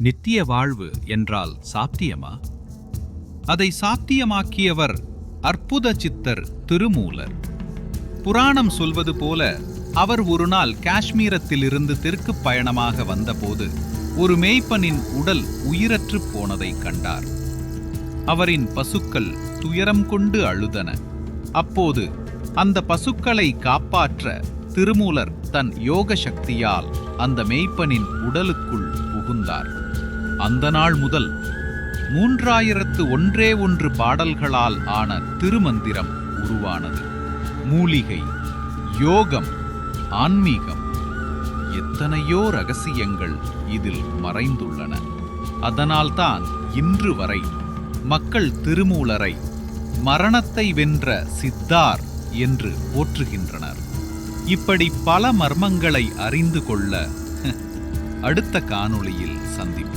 நித்திய வாழ்வு என்றால் சாத்தியமா? அதை சாத்தியமாக்கியவர் அற்புத சித்தர் திருமூலர். புராணம் சொல்வது போல அவர் ஒரு நாள் காஷ்மீரத்திலிருந்து தெற்கு பயணமாக வந்தபோது ஒரு மேய்ப்பனின் உடல் உயிரற்று போனதை கண்டார். அவரின் பசுக்கள் துயரம் கொண்டு அழுதன. அப்போது அந்த பசுக்களை காப்பாற்ற திருமூலர் தன் யோக சக்தியால் அந்த மேய்ப்பனின் உடலுக்குள் புகுந்தார். அந்த நாள் முதல் 3001 பாடல்களால் ஆன திருமந்திரம் உருவானது. மூலிகை, யோகம், ஆன்மீகம், எத்தனையோ ரகசியங்கள் இதில் மறைந்துள்ளன. அதனால்தான் இன்று வரை மக்கள் திருமூலரை மரணத்தை வென்ற சித்தார் என்று போற்றுகின்றனர். இப்படி பல மர்மங்களை அறிந்து கொள்ள அடுத்த காணொளியில் சந்திப்போம்.